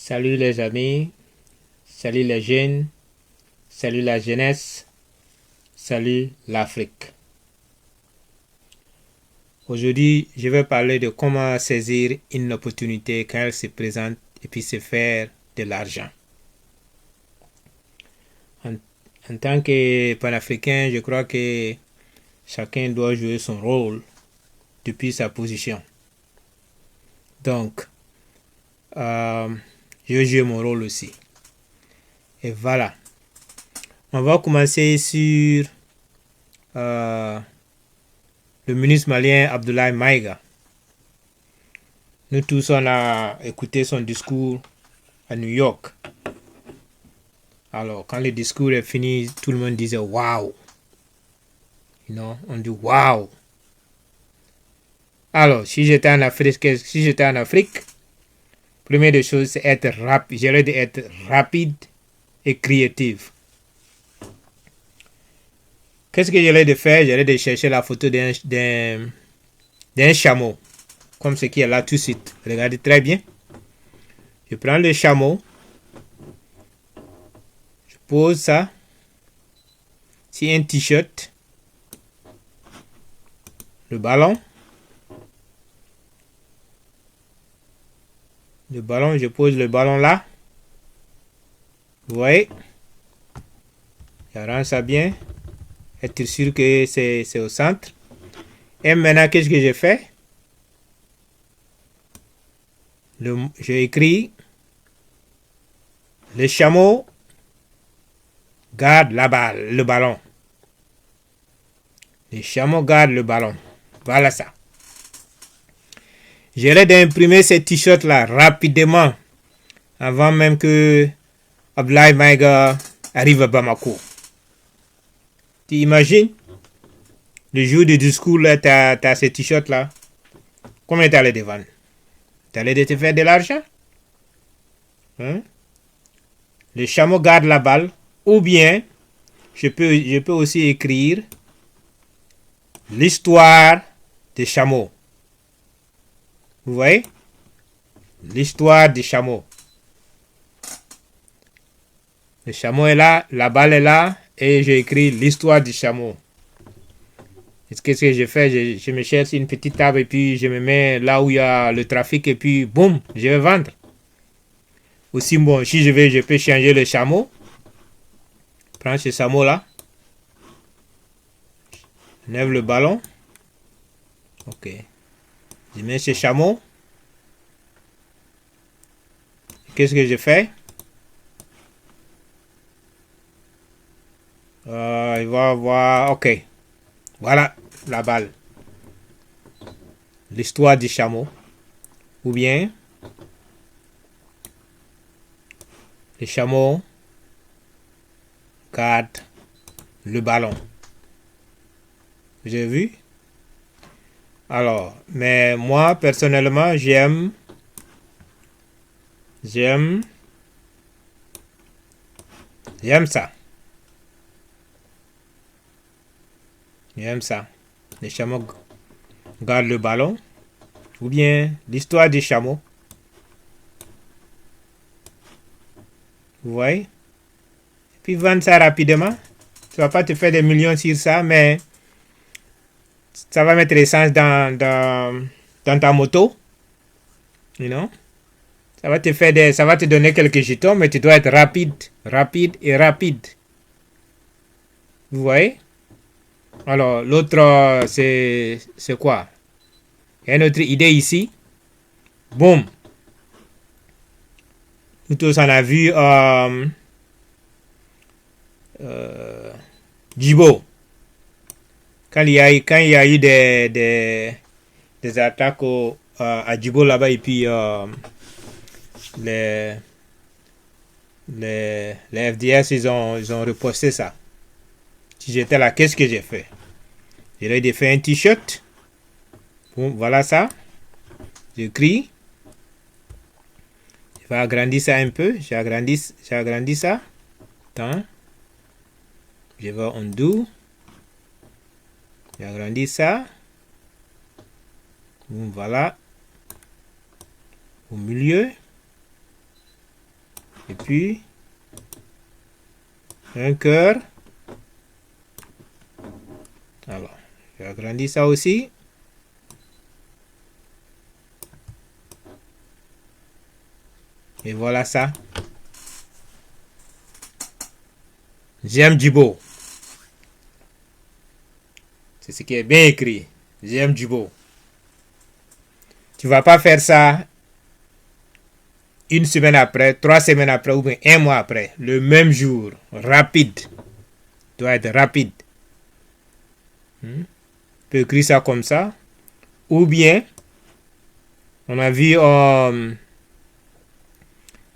Salut les amis, salut les jeunes, salut la jeunesse, salut l'Afrique. Aujourd'hui, je vais parler de comment saisir une opportunité quand elle se présente et puis se faire de l'argent. En tant que panafricain, je crois que chacun doit jouer son rôle depuis sa position. Donc, je vais jouer mon rôle aussi. Et voilà. On va commencer sur le ministre malien Abdoulaye Maïga. Nous tous, on a écouté son discours à New York. Alors, quand le discours est fini, tout le monde disait waouh. On dit waouh. Alors, si j'étais en Afrique, première des choses, c'est être rapide. J'allais être rapide et créative. Qu'est-ce que j'allais de faire? J'allais de chercher la photo d'un chameau, comme ce qui est là tout de suite. Regardez très bien. Je prends le chameau, je pose ça sur un t-shirt, le ballon, je pose le ballon là. Vous voyez? J'arrange ça bien. Être sûr que c'est au centre. Et maintenant, qu'est-ce que j'ai fait? J'ai écrit le chameau garde le ballon. Le chameau garde le ballon. Voilà ça. J'aurais d'imprimer ces t-shirts là rapidement avant même que Abdoulaye Maïga arrive à Bamako. Tu imagines? Le jour du discours là, t'as ces t-shirts là. Combien t'allais de vendre? T'allais de te faire de l'argent? Hein? Le chameau garde la balle. Ou bien, je peux aussi écrire l'histoire des chameaux. Vous voyez? L'histoire des chameaux. Le chameau est là, la balle est là, et j'ai écrit l'histoire du chameau. Qu'est-ce que je fais? Je me cherche une petite table et puis je me mets là où il y a le trafic et puis boum, je vais vendre. Aussi, bon, si je peux changer le chameau. Prends ce chameau là. Lève le ballon. Ok. Je mets ce chameau. Qu'est-ce que je fais? Il va avoir... Ok. Voilà la balle. L'histoire du chameau. Ou bien... Le chameau garde le ballon. Vous avez vu? Alors, mais moi, personnellement, j'aime ça. J'aime ça. Le chameau garde le ballon. Ou bien l'histoire du chameau. Vous voyez? Et puis vendre ça rapidement. Tu vas pas te faire des millions sur ça, mais ça va mettre l'essence dans ta moto. You know? Ça va te donner quelques jetons, mais tu dois être rapide. Vous voyez? Alors, l'autre, c'est quoi? Il y a une autre idée ici. Boum. Nous tous, on a vu Djibo. Quand il y a eu des attaques à Djibo là-bas, et puis les FDS, ils ont reposté ça. Si j'étais là, qu'est-ce que j'ai fait? J'aurais fait un t-shirt. Bon, voilà ça. J'écris. Je vais agrandir ça un peu. J'ai agrandi ça. Attends. Je vais undo. J'ai agrandi ça. Bon, voilà. Au milieu. Et puis, un cœur. Alors, j'agrandis ça aussi. Et voilà ça. J'aime Djibo. C'est ce qui est bien écrit. J'aime Djibo. Tu vas pas faire ça une semaine après, 3 semaines après ou bien un mois après. Le même jour. Rapide. Doit être rapide. Tu peux écrire ça comme ça. Ou bien, on a vu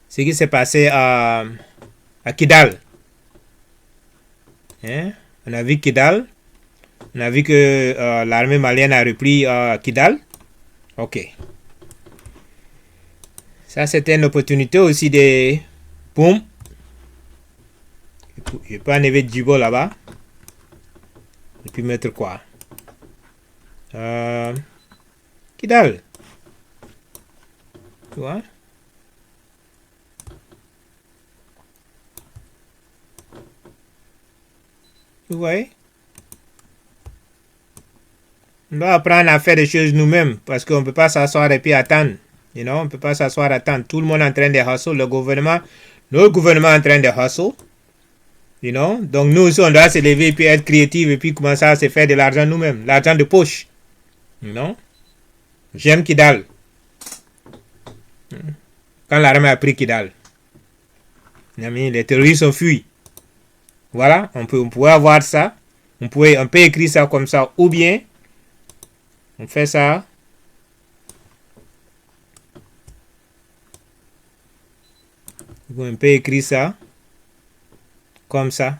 ce qui s'est passé à Kidal. On a vu Kidal. On a vu que l'armée malienne a repris Kidal. Ok. Ça, c'était une opportunité aussi de... Boum. Je peux enlever Djibo là-bas. Et puis mettre quoi? Kidal. Tu vois? Vous voyez? On doit apprendre à faire des choses nous-mêmes parce qu'on ne peut pas s'asseoir et puis attendre. You know, on ne peut pas s'asseoir et attendre. Tout le monde est en train de hustle. Le gouvernement, notre gouvernement est en train de hustle. You know? Donc nous aussi, on doit se lever et puis être créatifs et puis commencer à se faire de l'argent nous-mêmes. L'argent de poche. You know? J'aime Kidal. Quand l'armée a pris Kidal, les terroristes ont fui. Voilà, on pourrait avoir ça. On peut écrire ça comme ça. Ou bien, on fait ça. On peut écrire ça. Comme ça.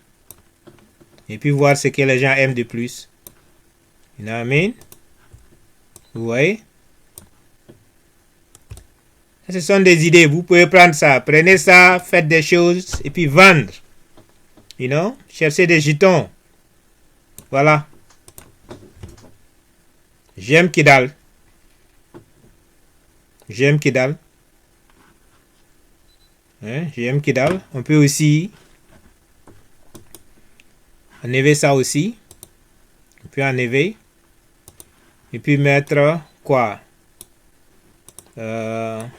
Et puis voir ce que les gens aiment de plus. You know what I mean? Vous voyez? Ce sont des idées. Vous pouvez prendre ça. Prenez ça, faites des choses et puis vendre. You know? Cherchez des jetons. Voilà. J'aime Kidal. J'aime Kidal. J'aime Kidal. On peut aussi enlever ça aussi. On peut enlever. Et puis mettre quoi? On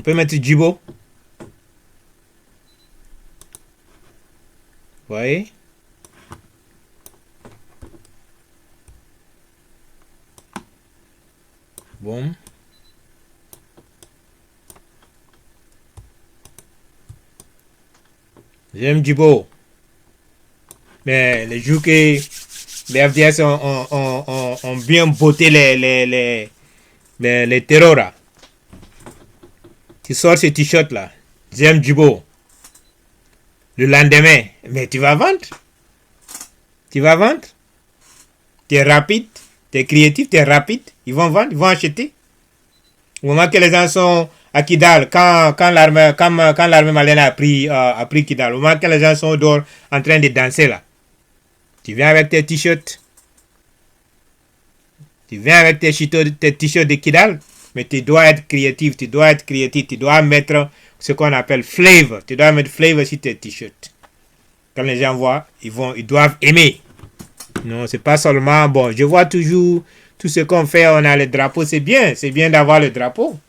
peut mettre Djibo. Vous voyez? Bon. J'aime Djibo. Mais les jours que les FDS ont bien botté les terrors là. Tu sors ce t-shirt là. J'aime Djibo. Le lendemain, mais tu vas vendre. Tu vas vendre. Tu es rapide. Tu es créatif, tu es rapide. Ils vont vendre, ils vont acheter. Au moment que les gens sont à Kidal, quand l'armée malienne a pris Kidal, au moment que les gens sont dehors en train de danser là, tu viens avec tes t-shirts. Tu viens avec tes t-shirts de Kidal, mais tu dois être créatif, tu dois mettre ce qu'on appelle flavor. Tu dois mettre flavor sur tes t-shirts. Quand les gens voient, ils doivent aimer. Non, c'est pas seulement, bon, je vois toujours tout ce qu'on fait, on a le drapeau, c'est bien d'avoir le drapeau.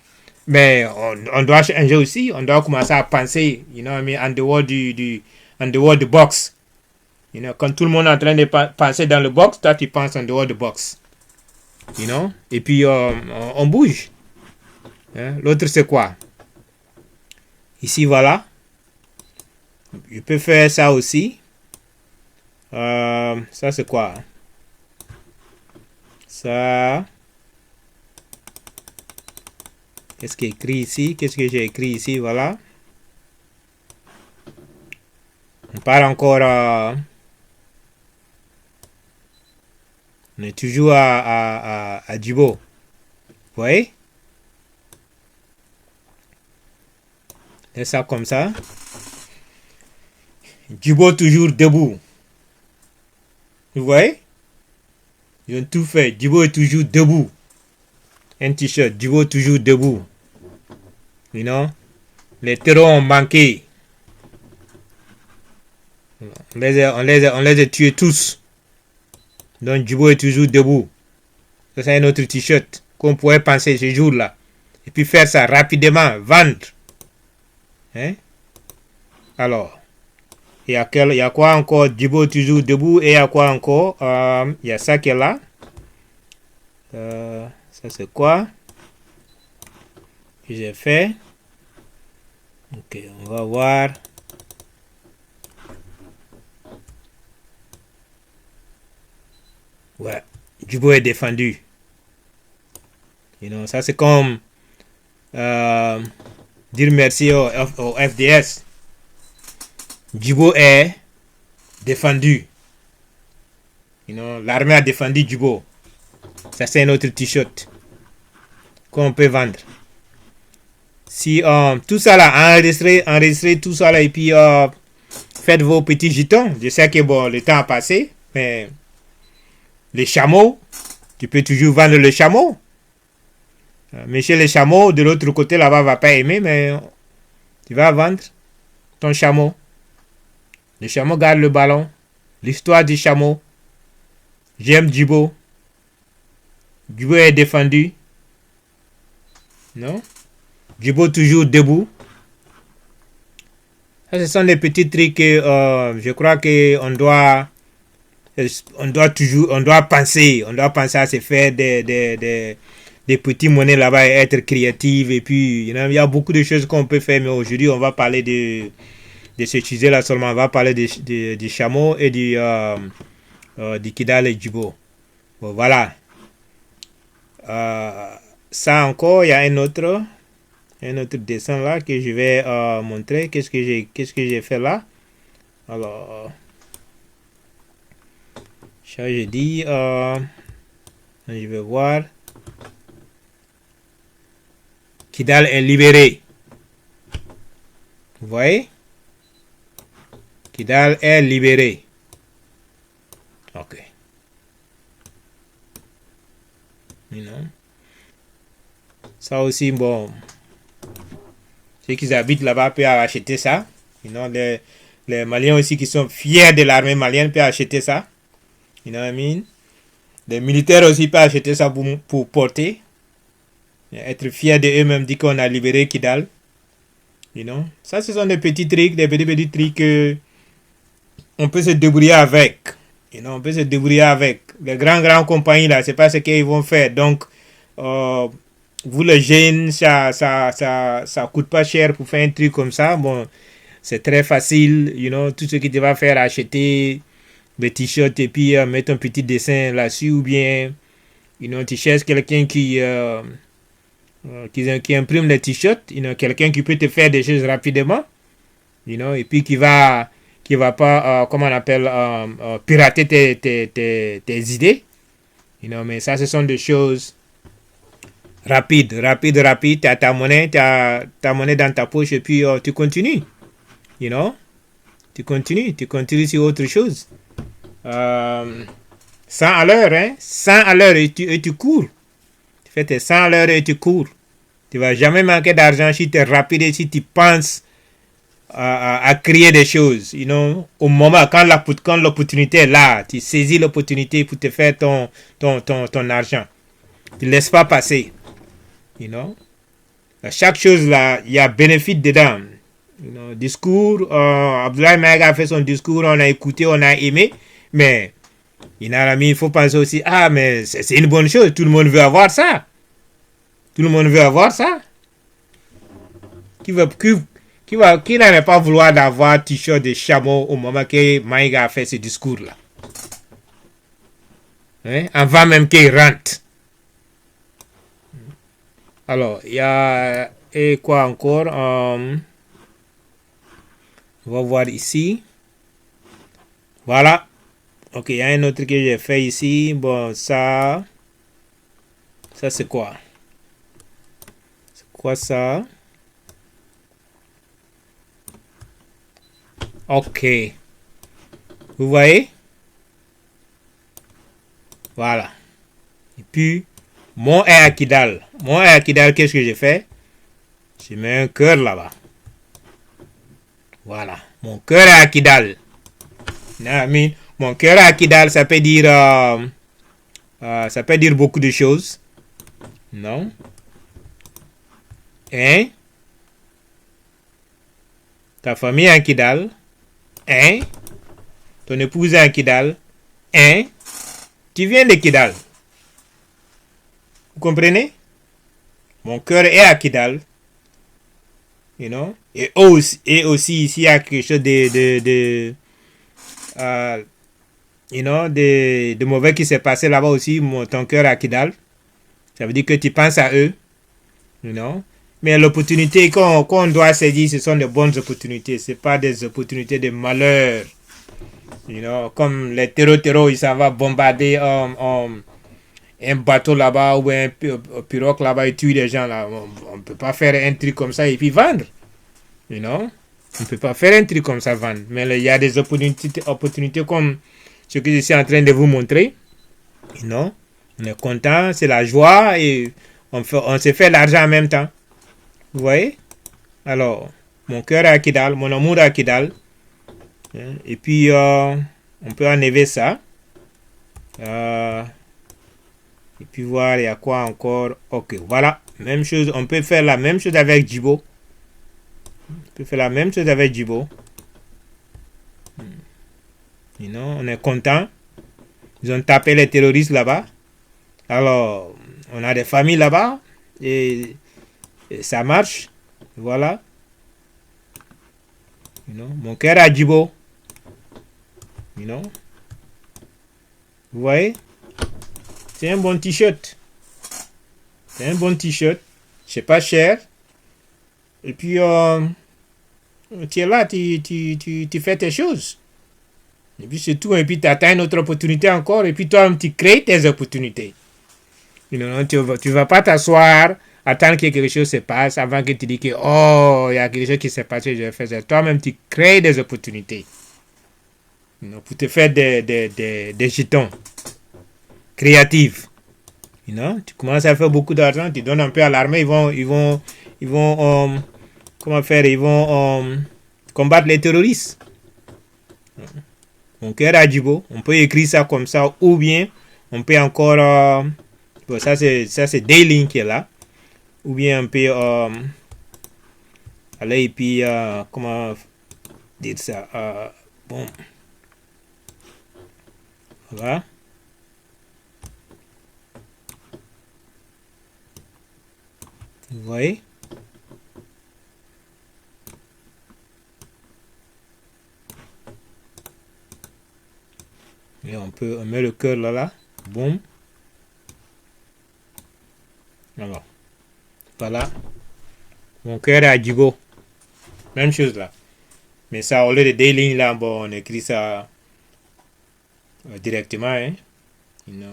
Mais on doit changer aussi, on doit commencer à penser, you know what I mean, en dehors du box. You know, quand tout le monde est en train de penser dans le box, toi tu penses en dehors du box. You know, et puis on bouge. L'autre c'est quoi? Ici voilà. Je peux faire ça aussi. Ça c'est quoi? Ça. Qu'est-ce qui est écrit ici? Qu'est-ce que j'ai écrit ici? Voilà. On parle encore. On est toujours à Djibo. Vous voyez? C'est ça comme ça. Djibo toujours debout. Vous voyez? Ils ont tout fait. Djibo est toujours debout. Un t-shirt. Djibo toujours debout. You know, les terreaux ont manqué. On les a tués tous. Donc Djibo est toujours debout. Ça, c'est un autre t-shirt qu'on pourrait penser ce jour-là. Et puis faire ça rapidement, vendre. Hein? Alors, il y a quoi encore? Djibo toujours debout. Et il y a quoi encore? Il y a ça qui est là. Ça c'est quoi que j'ai fait? Ok, on va voir. Ouais, Djibo est défendu. You know, ça c'est comme dire merci au FDS. Djibo est défendu. You know, l'armée a défendu Djibo. Ça c'est un autre t-shirt qu'on peut vendre. Si tout ça là, enregistrez tout ça là et puis faites vos petits jetons. Je sais que bon, le temps a passé, mais les chameaux, tu peux toujours vendre le chameau. Mais chez les chameaux, de l'autre côté là-bas, va pas aimer, mais tu vas vendre ton chameau. Le chameau garde le ballon. L'histoire du chameau. J'aime Djibo. Djibo est défendu. Non? Djibo toujours debout. Ça, ce sont des petits trucs que je crois qu'on doit penser à se faire des petits monnaies là-bas et être créatif. Et puis, il y a beaucoup de choses qu'on peut faire, mais aujourd'hui, on va parler de ce sujet-là seulement. On va parler du chameau et du Kidal et Djibo. Bon, voilà. Ça encore, il y a un autre dessin là que je vais montrer. Qu'est-ce que j'ai fait là? Alors, ça je dis, je vais voir. Kidal est libéré. Vous voyez? Kidal est libéré. Ok. You know? Ça aussi, bon. Ceux qui habitent là-bas peuvent acheter ça. You know, les Maliens aussi qui sont fiers de l'armée malienne peuvent acheter ça. You know what I mean? Les militaires aussi peuvent acheter ça pour porter. Être fiers de eux-mêmes, dit qu'on a libéré Kidal. You know? Ça, ce sont des petits trucs que on peut se débrouiller avec. You know, on peut se débrouiller avec. Les grands compagnies là, c'est pas ce qu'ils vont faire. Donc, vous les jeunes, ça coûte pas cher pour faire un truc comme ça. Bon, c'est très facile. You know, tout ce que tu vas faire, acheter des t-shirts et puis mettre un petit dessin là-dessus, ou bien, you know, tu cherches quelqu'un qui imprime les t-shirts, you know, quelqu'un qui peut te faire des choses rapidement, you know, et puis qui va pas, comment on appelle, pirater tes idées, you know, mais ça, ce sont des choses rapides. Tu as ta monnaie dans ta poche et puis tu continues, you know, tu continues sur autre chose. 100 à l'heure, hein, 100 à l'heure et tu cours. Tu fais tes 100 à l'heure et tu cours. Tu vas jamais manquer d'argent si tu es rapide et si tu penses à créer des choses. You know, au moment, quand l'opportunité est là, tu saisis l'opportunité pour te faire ton argent. Tu ne laisses pas passer. You know, à chaque chose là, il y a bénéfice dedans. You know, discours, Abdoulaye Maïga a fait son discours, on a écouté, on a aimé, mais il faut penser aussi, mais c'est une bonne chose, tout le monde veut avoir ça. Tout le monde veut avoir ça. Qui n'allait pas vouloir d'avoir un t-shirt de chameau au moment que Maïga a fait ce discours-là? Hein? Avant même qu'il rentre. Alors, il y a... Et quoi encore? On va voir ici. Voilà. Ok, il y a un autre que j'ai fait ici. Bon, ça c'est quoi? C'est quoi ça? Ok. Vous voyez? Voilà. Et puis, mon est à Kidal. Qu'est-ce que j'ai fait? Je mets un cœur là-bas. Voilà. Mon cœur est à Kidal. Mon cœur est à Kidal, ça peut dire beaucoup de choses. Non? Hein? Ta famille est à Kidal. Hein? Ton épouse est à Kidal. Hein? Tu viens de Kidal. Vous comprenez? Mon cœur est à Kidal. You know? Et aussi ici, il y a quelque chose de mauvais qui s'est passé là-bas aussi. Ton cœur est à Kidal. Ça veut dire que tu penses à eux. You know? Mais l'opportunité qu'on doit saisir, ce sont de bonnes opportunités. Ce pas des opportunités de malheur. You know? Comme les terreaux, ils s'en vont bombarder un bateau là-bas ou un pirogue là-bas et tuer des gens là. On ne peut pas faire un truc comme ça et puis vendre. You know? On ne peut pas faire un truc comme ça vendre. Mais il y a des opportunités comme ce que je suis en train de vous montrer. You know? On est content, c'est la joie et on se fait l'argent en même temps. Vous voyez? Alors, mon cœur est à Kidal, mon amour est à Kidal. Et puis, on peut enlever ça. Et puis voir, il y a quoi encore. Ok, voilà. Même chose, on peut faire la même chose avec Djibo. On peut faire la même chose avec Djibo. You know, on est content. Ils ont tapé les terroristes là-bas. Alors, on a des familles là-bas. Et ça marche. Voilà. You know, mon cœur à Djibo. You know. Vous voyez? C'est un bon t-shirt. C'est un bon t-shirt. C'est pas cher. Et puis, tu es là, tu fais tes choses. Et puis, c'est tout. Et puis, tu attends une autre opportunité encore. Et puis, toi, tu crées tes opportunités. You know, tu vas pas t'asseoir, attendre que quelque chose se passe avant que tu dis que, oh, il y a quelque chose qui s'est passé, je vais faire ça. Toi-même, tu crées des opportunités. You know, pour te faire des jetons. Créative. You know? Tu commences à faire beaucoup d'argent, tu donnes un peu à l'armée, ils vont comment faire? Ils vont combattre les terroristes. Mon cœur à Djibo, on peut écrire ça comme ça, ou bien on peut encore bon, ça c'est Daylink qui est là, ou bien on peut aller et puis comment dire ça, bon, voilà. Vous voyez? Et on met le cœur là. Boum. Alors. Voilà. Mon cœur est à Djibo. Même chose là. Mais ça, au lieu de Daily là, bon, on écrit ça directement. Hein.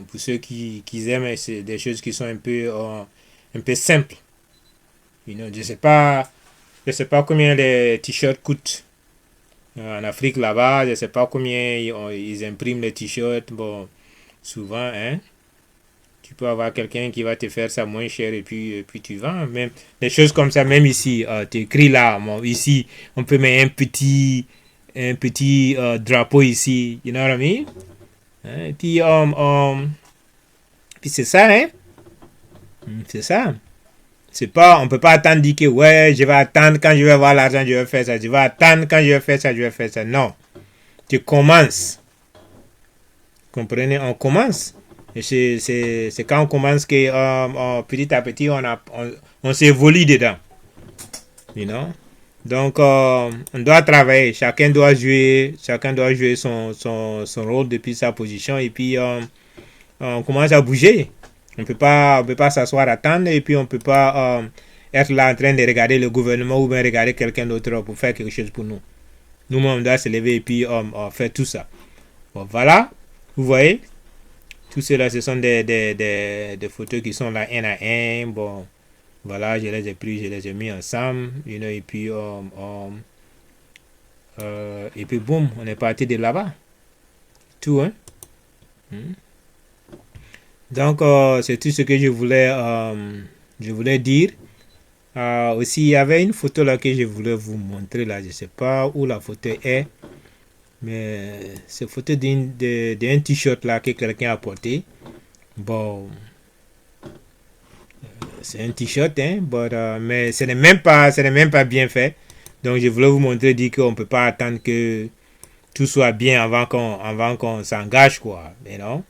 Pour ceux qui aiment, c'est des choses qui sont un peu simples. Je sais pas combien les t-shirts coûtent en Afrique là-bas. Je sais pas combien ils impriment les t-shirts. Bon, souvent, hein, tu peux avoir quelqu'un qui va te faire ça moins cher et puis tu vends. Même des choses comme ça, même ici, tu écris là. Bon, ici, on peut mettre un petit drapeau ici. You know what I mean? Hein? Et puis, puis c'est ça, hein? C'est ça. C'est pas, on peut pas attendre dire que ouais, je vais attendre quand je vais avoir l'argent, je vais faire ça. Je vais attendre quand je vais faire ça, je vais faire ça. Non. Tu commences. Comprenez? On commence. Et c'est quand on commence que petit à petit, on s'évolue dedans. You know? Donc, on doit travailler. Chacun doit jouer son rôle depuis sa position. Et puis, on commence à bouger. On ne peut pas s'asseoir, attendre, et puis on ne peut pas être là en train de regarder le gouvernement ou bien regarder quelqu'un d'autre pour faire quelque chose pour nous. Nous-mêmes, on doit se lever et puis faire tout ça. Bon, voilà. Vous voyez, tout cela, ce sont des photos qui sont là, un à un. Bon, voilà, je les ai pris, je les ai mis ensemble. You know, et puis, boum, on est parti de là-bas. Tout, hein. Donc, c'est tout ce que je voulais dire. Aussi, il y avait une photo là que je voulais vous montrer là. Je sais pas où la photo est. Mais c'est photo d'un t-shirt là que quelqu'un a porté. Bon, c'est un t-shirt, hein, mais ce n'est même pas bien fait. Donc je voulais vous montrer, dire qu'on ne peut pas attendre que tout soit bien avant qu'on s'engage, quoi. Mais non.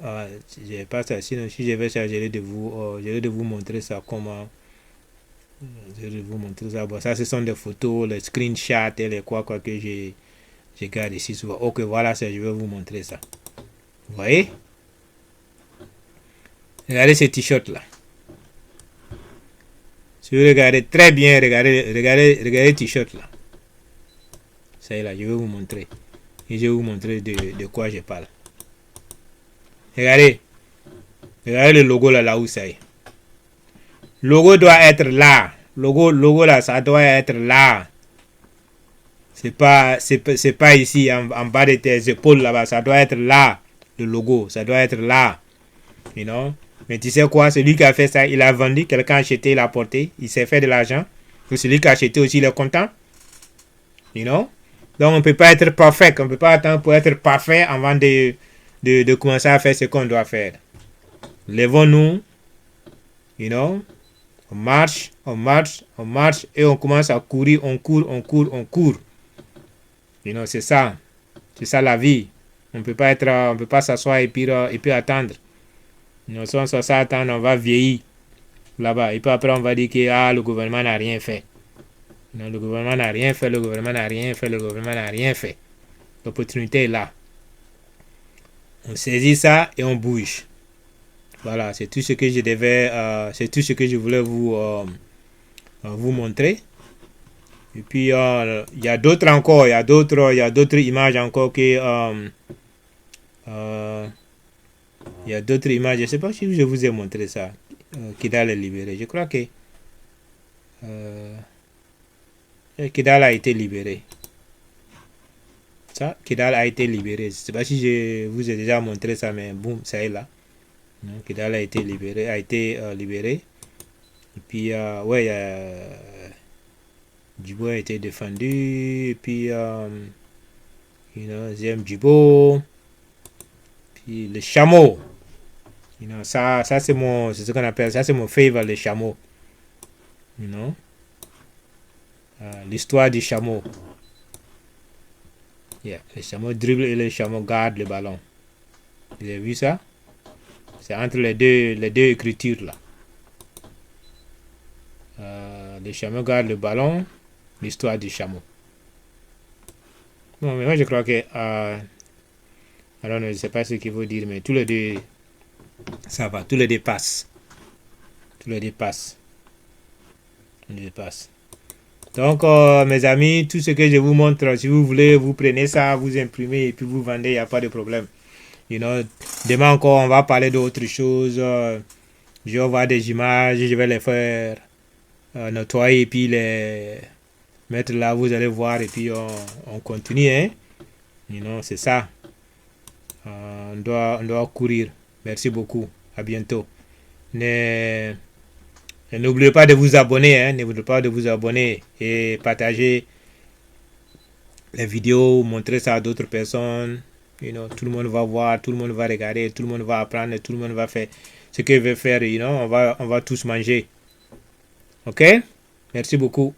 Je n'ai pas ça. Sinon, si je vais charger de vous montrer ça comment. Je vais vous montrer ça. Bon, ça, ce sont des photos, les screenshots et les quoi que j'ai gardé ici souvent. Ok, voilà, ça, je vais vous montrer ça. Vous voyez? Regardez ce t-shirt là. Si vous regardez très bien, regardez le t-shirt là. Ça y est là, je vais vous montrer. Et je vais vous montrer de quoi je parle. Regardez. Regardez le logo là où ça est. Le logo doit être là. Logo là, ça doit être là. C'est pas ici en bas de tes épaules là-bas. Ça doit être là. Le logo, ça doit être là. You know? Mais tu sais quoi, celui qui a fait ça, il a vendu, quelqu'un a acheté, il a porté, il s'est fait de l'argent. Et celui qui a acheté aussi, il est content. You know? Donc on ne peut pas être parfait, on ne peut pas attendre pour être parfait avant de commencer à faire ce qu'on doit faire. Lèvons-nous, you know? On marche et on commence à courir, on court. You know, c'est ça la vie. On ne peut pas s'asseoir et puis attendre. Non, si on s'attend, on va vieillir là-bas. Et puis après, on va dire que le gouvernement n'a rien fait. Non, le gouvernement n'a rien fait. L'opportunité est là. On saisit ça et on bouge. Voilà, c'est tout ce que c'est tout ce que je voulais vous montrer. Et puis, il y a d'autres encore. Il y a d'autres images encore que... il y a d'autres images, je ne sais pas si je vous ai montré ça. Kidal est libéré. Je crois que Kidal a été libéré. Ça, Kidal a été libéré. Je ne sais pas si je vous ai déjà montré ça, mais boum, ça est là. Kidal a été libéré. Et puis, ouais, Djibo a été défendu. Et puis, Zem Djibo. Puis, le chameau. Ça c'est ce qu'on appelle, ça c'est mon favorite, le chameau. L'histoire du chameau. Yeah, le chameau dribble et le chameau garde le ballon. Vous avez vu ça? C'est entre les deux écritures là. Le chameau garde le ballon, l'histoire du chameau. Bon, mais moi je crois que alors je ne sais pas ce qu'il faut dire, mais tous les deux ça va, tous les deux passent. Donc mes amis, tout ce que je vous montre, si vous voulez, vous prenez ça, vous imprimez et puis vous vendez, il n'y a pas de problème. Demain encore, on va parler d'autres choses. Je vais voir des images, je vais les faire nettoyer et puis les mettre là, vous allez voir et puis on continue. Hein? C'est ça. On doit courir. Merci beaucoup. À bientôt. N'oubliez pas de vous abonner. Hein? N'oubliez pas de vous abonner et partager les vidéos, montrer ça à d'autres personnes. Tout le monde va voir, tout le monde va regarder, tout le monde va apprendre, tout le monde va faire ce qu'il veut faire. On va tous manger. Ok? Merci beaucoup.